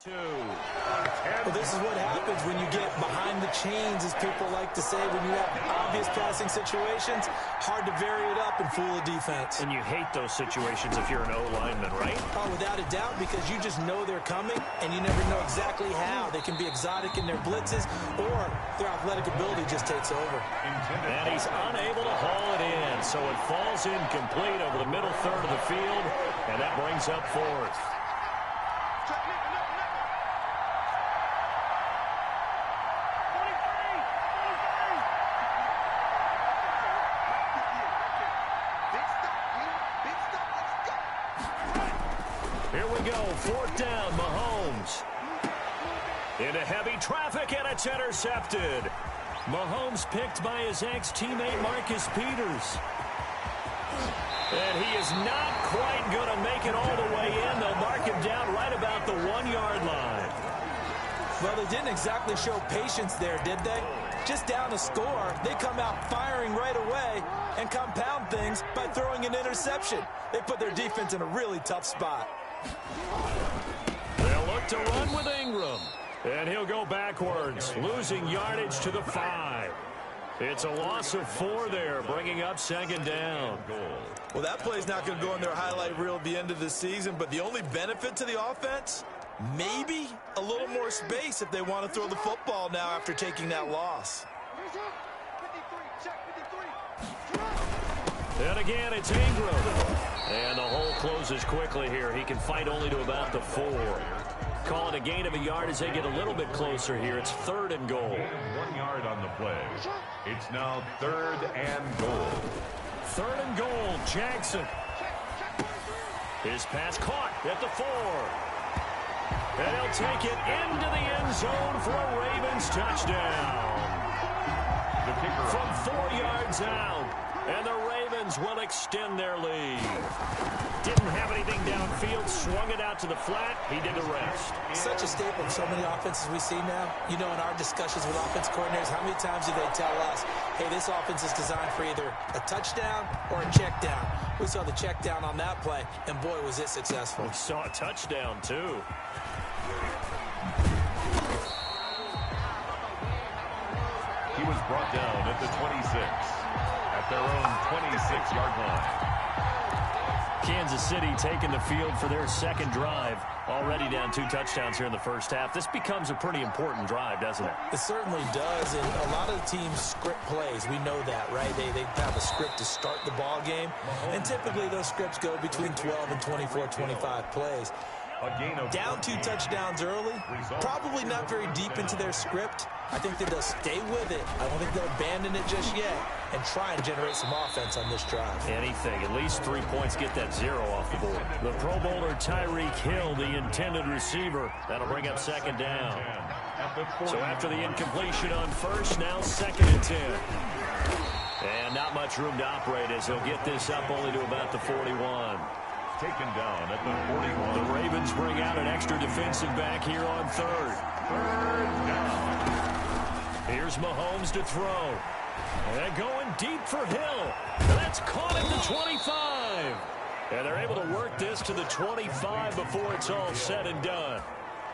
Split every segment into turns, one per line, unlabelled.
Well, this is what happens when you get behind the chains, as people like to say. When you have obvious passing situations, hard to vary it up and fool a defense.
And you hate those situations if you're an O-lineman, right?
Oh, without a doubt, because you just know they're coming, and you never know exactly how. They can be exotic in their blitzes, or their athletic ability just takes over.
And he's unable to haul it in, so it falls incomplete over the middle third of the field, and that brings up fourth. Here we go, fourth down, Mahomes. Into heavy traffic, and it's intercepted. Mahomes picked by his ex-teammate Marcus Peters. And he is not quite going to make it all the way in. They'll mark him down right about the 1-yard line.
Well, they didn't exactly show patience there, did they? Just down a score, they come out firing right away and compound things by throwing an interception. They put their defense in a really tough spot.
They'll look to run with Ingram. And he'll go backwards, losing yardage to the 5. It's a loss of 4 there, bringing up second down.
Well, that play's not going to go in their highlight reel at the end of the season, but the only benefit to the offense, maybe a little more space if they want to throw the football now after taking that loss.
And again, it's Ingram. And the hole closes quickly here. He can fight only to about the 4. Call it a gain of a yard as they get a little bit closer here. It's 3rd and goal.
1 yard on the play. It's now 3rd and goal.
3rd and goal, Jackson. His pass caught at the 4. And he'll take it into the end zone for a Ravens touchdown.
The kicker
from 4 yards out. And the Ravens will extend their lead. Didn't have anything downfield, swung it out to the flat. He did the rest.
Such a staple of so many offenses we see now. You know, in our discussions with offense coordinators, how many times do they tell us, hey, this offense is designed for either a touchdown or a check down. We saw the check down on that play, and boy, was it successful.
We saw a touchdown, too.
He was brought down at the 26. At their own 26-yard line.
Kansas City taking the field for their second drive. Already down 2 touchdowns here in the first half. This becomes a pretty important drive, doesn't it?
It certainly does, and a lot of the teams script plays. We know that, right? They have a script to start the ball game, and typically those scripts go between 12 and 24, 25 plays. Down 2 touchdowns early, probably not very deep into their script. I think that they'll stay with it. I don't think they'll abandon it just yet and try and generate some offense on this drive.
Anything. At least 3 points, get that 0 off the board. The Pro Bowler Tyreek Hill, the intended receiver. That'll bring up second down. So after the incompletion on first, now 2nd and 10. And not much room to operate as he'll get this up only to about the 41.
Taken down at the 41.
The Ravens bring out an extra defensive back here on 3rd.
3rd down.
Here's Mahomes to throw. And going deep for Hill. That's caught at the 25. And they're able to work this to the 25 before it's all said and done.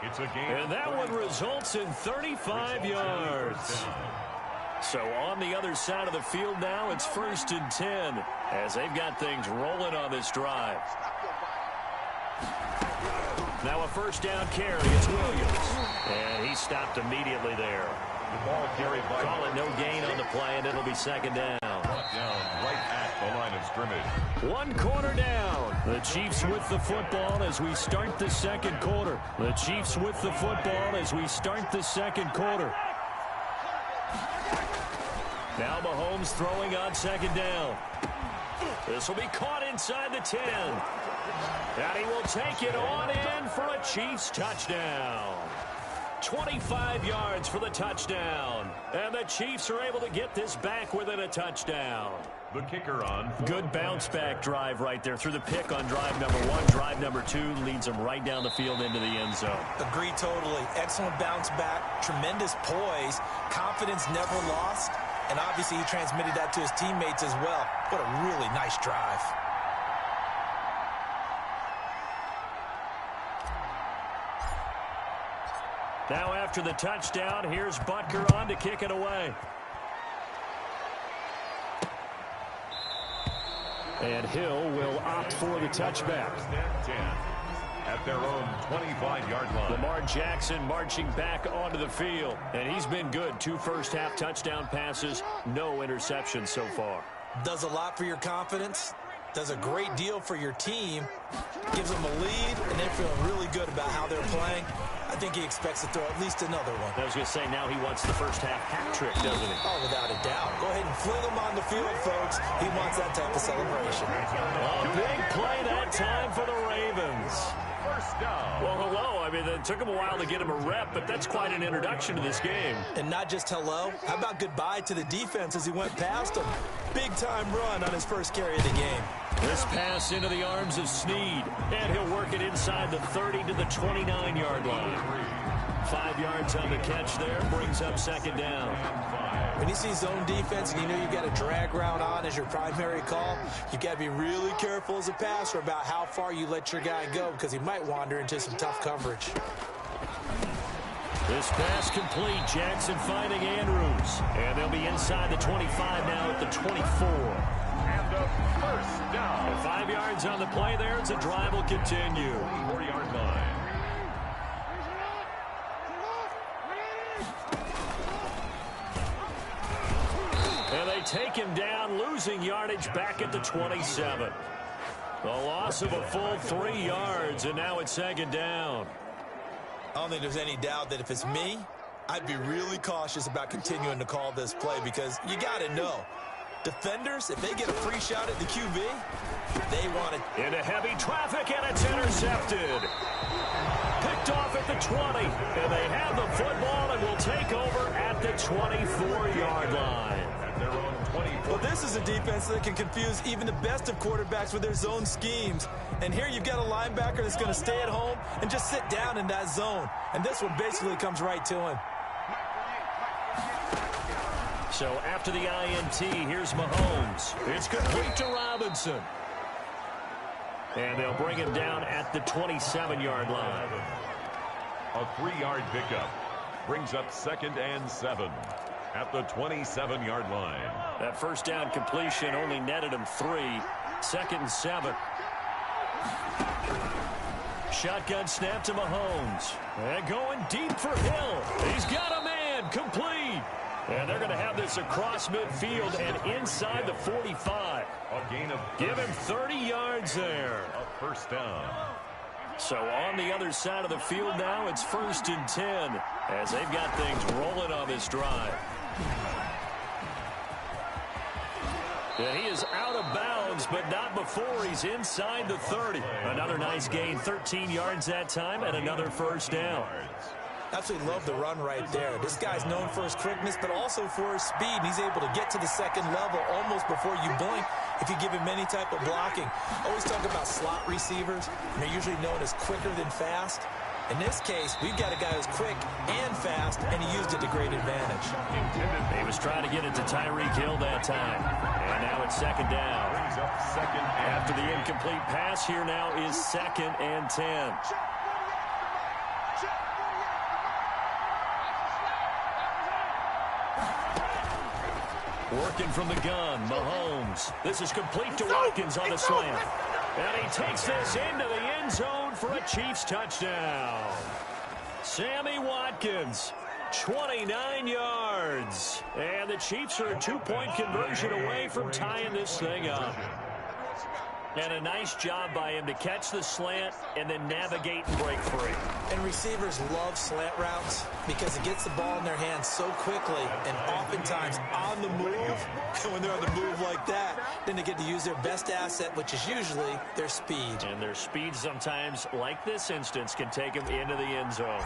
It's a game.
And that one results in 35 yards. So on the other side of the field now, it's 1st and 10 as they've got things rolling on this drive. Now a 1st down carry. It's Williams. And he stopped immediately there.
The ball carried by.
Call it no gain on the play, and it'll be 2nd down.
Brought down right at the line of scrimmage.
1 quarter down. The Chiefs with the football as we start the 2nd quarter. The Chiefs with the football as we start the 2nd quarter. Now Mahomes throwing on 2nd down. This will be caught inside the 10. And he will take it on in for a Chiefs touchdown. 25 yards for the touchdown. And the Chiefs are able to get this back within a touchdown.
The kicker on.
Good bounce-back drive right there through the pick on drive number 1. Drive number 2 leads them right down the field into the end zone.
Agree totally. Excellent bounce back. Tremendous poise. Confidence never lost. And obviously he transmitted that to his teammates as well. What a really nice drive.
Now after the touchdown, here's Butker on to kick it away. And Hill will opt for the touchback.
At their own 25-yard line.
Lamar Jackson marching back onto the field. And he's been good. 2 first-half touchdown passes, no interceptions so far.
Does a lot for your confidence. Does a great deal for your team. Gives them a lead, and they're feeling really good about how they're playing. I think he expects to throw at least another one.
I was going to say, now he wants the first-half hat trick, doesn't he?
Oh, without a doubt. Go ahead and fling him on the field, folks. He wants that type of celebration.
A big play that time for the Ravens.
First down.
Well, hello. I mean, it took him a while to get him a rep, but that's quite an introduction to this game.
And not just hello. How about goodbye to the defense as he went past him? Big-time run on his first carry of the game.
This pass into the arms of Snead, and he'll work it inside the 30 to the 29-yard line. 5 yards on the catch there, brings up second down.
When you see zone defense and you know you got a drag route on as your primary call, you got to be really careful as a passer about how far you let your guy go because he might wander into some tough coverage.
This pass complete. Jackson finding Andrews. And they'll be inside the 25 now at the 24.
And a first down.
And 5 yards on the play there as the drive will continue.
4-yard line.
And they take him down, losing yardage back at the 27. A loss of a full 3 yards, and now it's second down.
I don't think there's any doubt that if it's me, I'd be really cautious about continuing to call this play because you got to know, defenders, if they get a free shot at the QB, they want it.
Into heavy traffic, and it's intercepted. Picked off at the 20, and they have the football and will take over at the 24-yard line.
Their own 24.
Well, this is a defense that can confuse even the best of quarterbacks with their zone schemes. And here you've got a linebacker that's going to stay at home and just sit down in that zone. And this one basically comes right to him.
So after the INT, here's Mahomes. It's complete to Robinson. And they'll bring him down at the 27-yard line.
A 3-yard pickup brings up 2nd and 7 at the 27-yard line.
That first down completion only netted him 3. 2nd and 7. Shotgun snap to Mahomes. And going deep for Hill. He's got a man. Complete. And they're going to have this across midfield and inside the 45.
A gain of
Give him 30 yards there.
a first down.
So on the other side of the field now, it's 1st and 10 as they've got things rolling on this drive. And he is out of bounds, but not before he's inside the 30. Another nice gain, 13 yards that time, and another first down.
Absolutely love the run right there. This guy's known for his quickness, but also for his speed. He's able to get to the second level almost before you blink if you give him any type of blocking. Always talk about slot receivers, and they're usually known as quicker than fast. In this case, we've got a guy who's quick and fast, and he used it to great advantage.
He was trying to get it to Tyreek Hill that time. And now it's second down. After the incomplete pass, here now is 2nd and 10. Working from the gun, Mahomes. This is complete to Watkins on the slant. And he takes this into the end zone for a Chiefs touchdown. Sammy Watkins, 29 yards. And the Chiefs are a 2-point conversion away from tying this thing up. And a nice job by him to catch the slant and then navigate and break free.
And receivers love slant routes because it gets the ball in their hands so quickly and oftentimes on the move. And when they're on the move like that, then they get to use their best asset, which is usually their speed.
And their speed sometimes, like this instance, can take them into the end zone.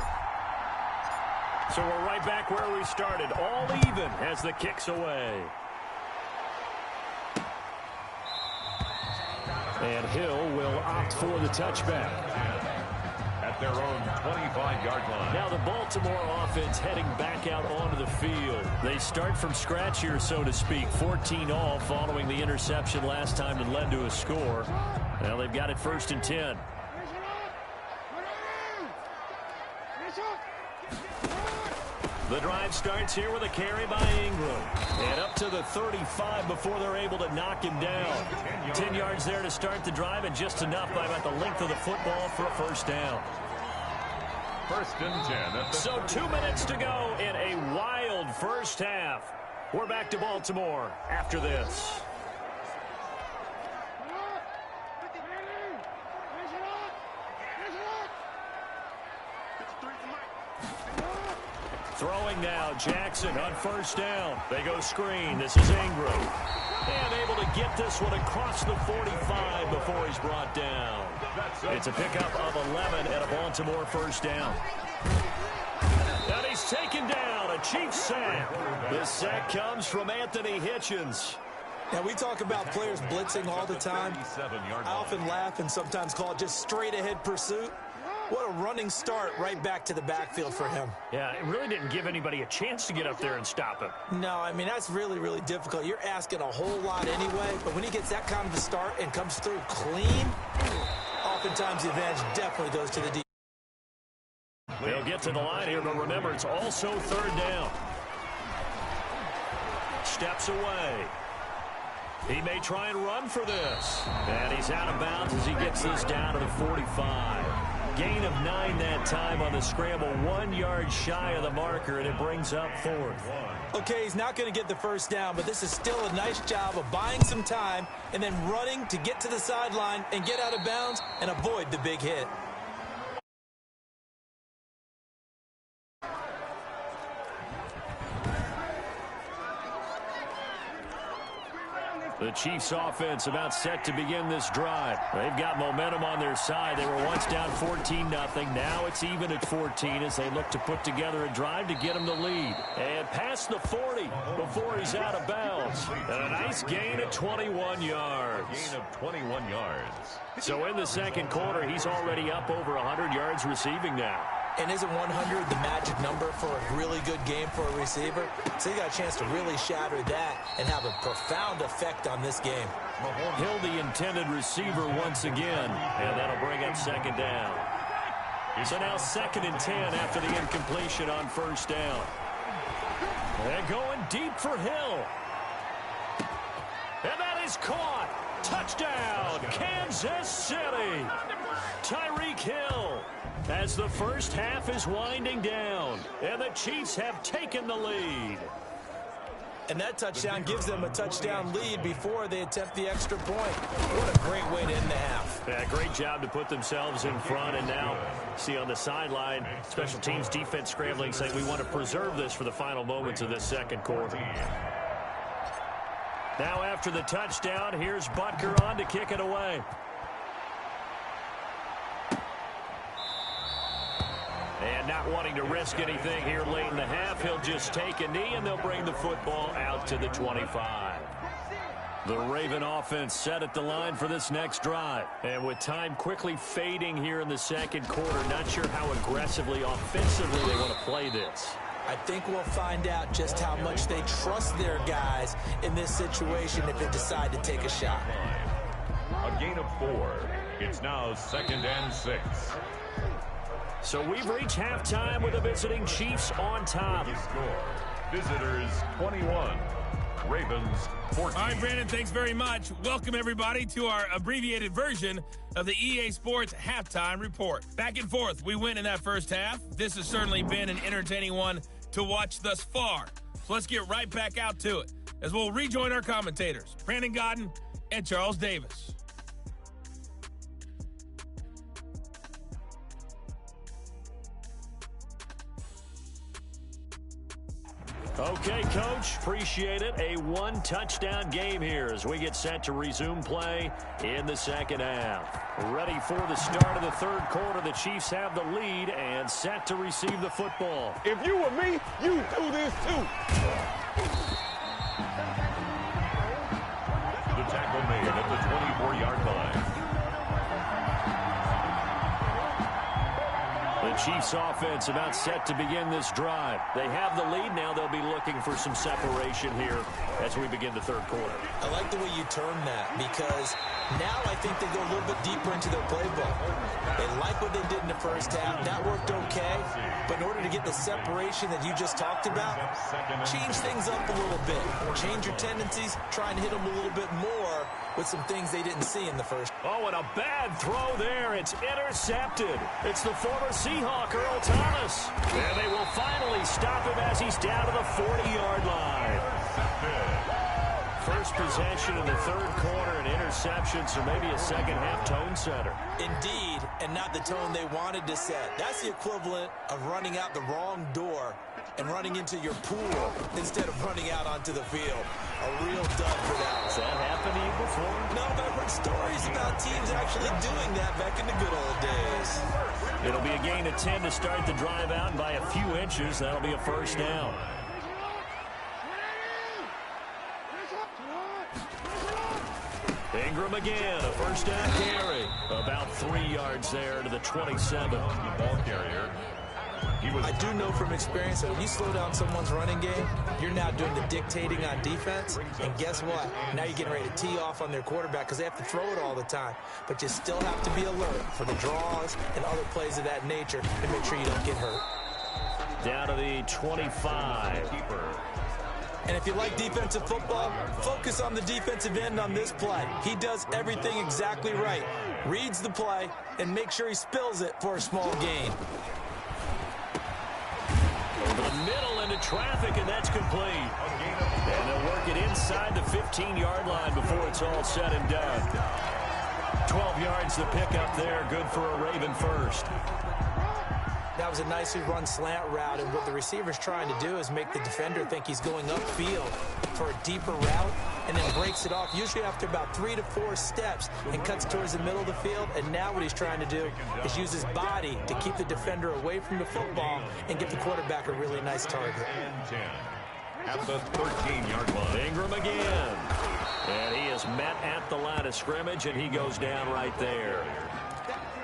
So we're right back where we started, all even as the kick's away. And Hill will opt for the touchback.
At their own 25-yard line.
Now the Baltimore offense heading back out onto the field. They start from scratch here, so to speak. 14-all following the interception last time that led to a score. Now they've got it 1st and 10. The drive starts here with a carry by Ingram. And up to the 35 before they're able to knock him down. 10 yards there to start the drive, and just enough by about the length of the football for a first down.
First and 10.
So 2 minutes to go in a wild first half. We're back to Baltimore after this. Throwing now, Jackson on first down. They go screen. This is Ingram. And able to get this one across the 45 before he's brought down. It's a pickup of 11 at a Baltimore first down. And he's taken down. A Chiefs sack. The sack comes from Anthony Hitchens.
Now, we talk about players blitzing all the time. I often laugh and sometimes call it just straight-ahead pursuit. What a running start right back to the backfield for him.
Yeah, it really didn't give anybody a chance to get up there and stop him.
No, I mean, that's really, really difficult. You're asking a whole lot anyway, but when he gets that kind of a start and comes through clean, oftentimes the advantage definitely goes to the defense.
They'll get to the line here, but remember, it's also third down. Steps away. He may try and run for this. And he's out of bounds as he gets this down to the 45. Gain of 9 that time on the scramble, 1 yard shy of the marker, and it brings up fourth.
Okay, he's not going to get the first down, but this is still a nice job of buying some time and then running to get to the sideline and get out of bounds and avoid the big hit.
The Chiefs offense about set to begin this drive. They've got momentum on their side. They were once down 14-0. Now it's even at 14 as they look to put together a drive to get them the lead. And past the 40 before he's out of bounds. And a nice gain of 21 yards.
Gain of 21 yards.
So in the second quarter, he's already up over 100 yards receiving now.
And isn't 100 the magic number for a really good game for a receiver? So you got a chance to really shatter that and have a profound effect on this game.
Hill, the intended receiver once again, and that'll bring up second down. So now 2nd and 10 after the incompletion on first down. And going deep for Hill. And that is caught. Touchdown, Kansas City. Tyreek Hill. As the first half is winding down, and the Chiefs have taken the lead.
And that touchdown gives them a touchdown lead before they attempt the extra point. What a great way to end the half.
Yeah, great job to put themselves in front, and now see on the sideline, special teams defense scrambling, saying we want to preserve this for the final moments of this second quarter. Now after the touchdown, here's Butker on to kick it away. And not wanting to risk anything here late in the half, he'll just take a knee, and they'll bring the football out to the 25. The Raven offense set at the line for this next drive. And with time quickly fading here in the second quarter, not sure how aggressively, offensively they want to play this.
I think we'll find out just how much they trust their guys in this situation if they decide to take a shot.
A gain of 4. It's now 2nd and 6.
So we've reached halftime with the visiting Chiefs on top.
Visitors 21, Ravens 14.
All right, Brandon, thanks very much. Welcome, everybody, to our abbreviated version of the EA Sports Halftime Report. Back and forth, we win in that first half. This has certainly been an entertaining one to watch thus far. So let's get right back out to it as we'll rejoin our commentators, Brandon Godden and Charles Davis.
Okay, Coach, appreciate it. A one-touchdown game here as we get set to resume play in the second half. Ready for the start of the third quarter. The Chiefs have the lead and set to receive the football.
If you were me, you'd do this too.
The tackle made at the 24-yard line.
The The Chiefs offense about set to begin this drive. They have the lead. Now they'll be looking for some separation here as we begin the third quarter.
I like the way you term that, because now I think they go a little bit deeper into their playbook. They like what they did in the first half. That worked okay. But in order to get the separation that you just talked about, change things up a little bit. Change your tendencies. Try and hit them a little bit more with some things they didn't see in the first.
Oh, and a bad throw there. It's intercepted. It's the former Seahawk, Earl Thomas. And they will finally stop him as he's down to the 40-yard line. First possession in the third quarter, an interception, so maybe a second-half tone setter.
Indeed, and not the tone they wanted to set. That's the equivalent of running out the wrong door and running into your pool instead of running out onto the field. A real dud for that.
Has that happened to you before?
No, but I've heard stories about teams actually doing that back in the good old days.
It'll be a gain of 10 to start the drive out, and by a few inches, that'll be a first down. Ingram again, a first down carry. About 3 yards there to the 27.
Ball carrier.
I do know from experience that when you slow down someone's running game, you're now doing the dictating on defense. And guess what? Now you're getting ready to tee off on their quarterback because they have to throw it all the time. But you still have to be alert for the draws and other plays of that nature to make sure you don't get hurt.
Down to the 25.
And if you like defensive football, focus on the defensive end on this play. He does everything exactly right. Reads the play and makes sure he spills it for a small gain.
Over the middle into traffic, and that's complete. And they'll work it inside the 15-yard line before it's all said and done. 12 yards to pick up there. Good for a Raven first.
That was a nicely run slant route, and what the receiver's trying to do is make the defender think he's going upfield for a deeper route, and then breaks it off, usually after about 3 to 4 steps, and cuts towards the middle of the field. And now what he's trying to do is use his body to keep the defender away from the football and give the quarterback a really nice target.
At the 13-yard line.
Ingram again. And he is met at the line of scrimmage, and he goes down right there.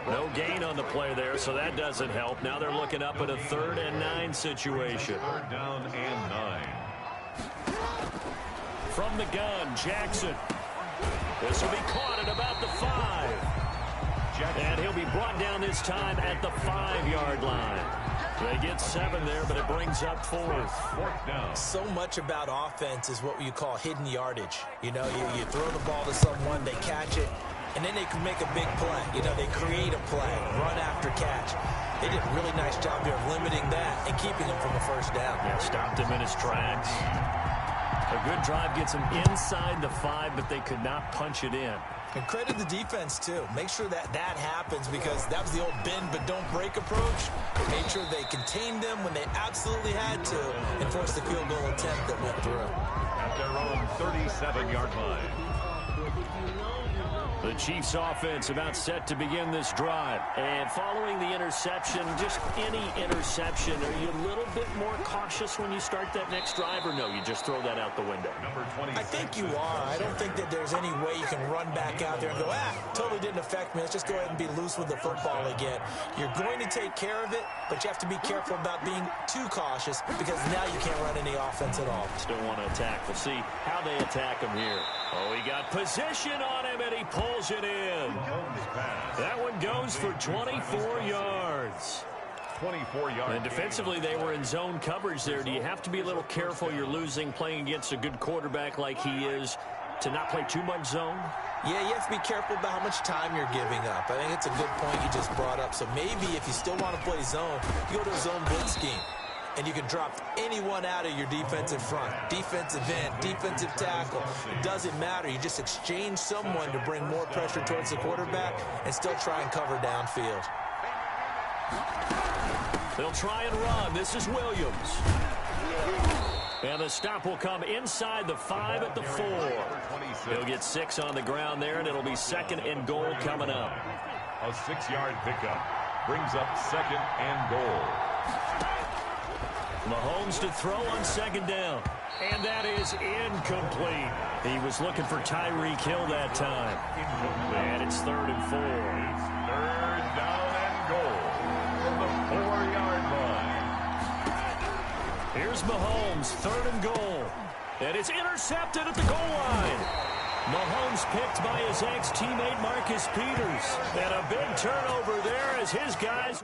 No gain on the play there, so that doesn't help. Now they're looking up at a 3rd and 9 situation.
3rd down and 9.
From the gun, Jackson. This will be caught at about the 5. And he'll be brought down this time at the 5-yard line. They get 7 there, but it brings up 4th down.
So much about offense is what you call hidden yardage. You know, you throw the ball to someone, they catch it, and then they can make a big play. You know, they create a play, run after catch. They did a really nice job here of limiting that and keeping him from a first down.
Yeah, stopped him in his tracks. A good drive gets him inside the 5, but they could not punch it in.
And credit the defense, too. Make sure that happens, because that was the old bend but don't break approach. Made sure they contained them when they absolutely had to and forced the field goal attempt that went through.
At their own 37-yard line.
The Chiefs offense about set to begin this drive. And following the interception, just any interception, are you a little bit more cautious when you start that next drive, or no, you just throw that out the window?
I think you are. I don't think that there's any way you can run back out there and go, totally didn't affect me. Let's just go ahead and be loose with the football again. You're going to take care of it, but you have to be careful about being too cautious, because now you can't run any offense at all.
Still want to attack. We'll see how they attack him here. Oh, he got position on him, and he pulls it in. That one goes for 24 yards.
24 yards.
And defensively, they were in zone coverage there. Do you have to be a little careful? You're losing, playing against a good quarterback like he is, to not play too much zone?
Yeah, you have to be careful about how much time you're giving up. I think it's a good point you just brought up. So maybe if you still want to play zone, you go to a zone blitz scheme. And you can drop anyone out of your defensive front. Defensive end, defensive tackle. It doesn't matter. You just exchange someone to bring more pressure towards the quarterback and still try and cover downfield.
They'll try and run. This is Williams. And the stop will come inside the 5 at the 4. He'll get 6 on the ground there, and it'll be 2nd and goal coming up.
A 6-yard pickup brings up 2nd and goal.
Mahomes to throw on 2nd down. And that is incomplete. He was looking for Tyreek Hill that time. And it's 3rd and 4.
3rd down and goal from the
Here's Mahomes, 3rd and goal. And it's intercepted at the goal line. Mahomes picked by his ex-teammate Marcus Peters. And a big turnover there as his guys...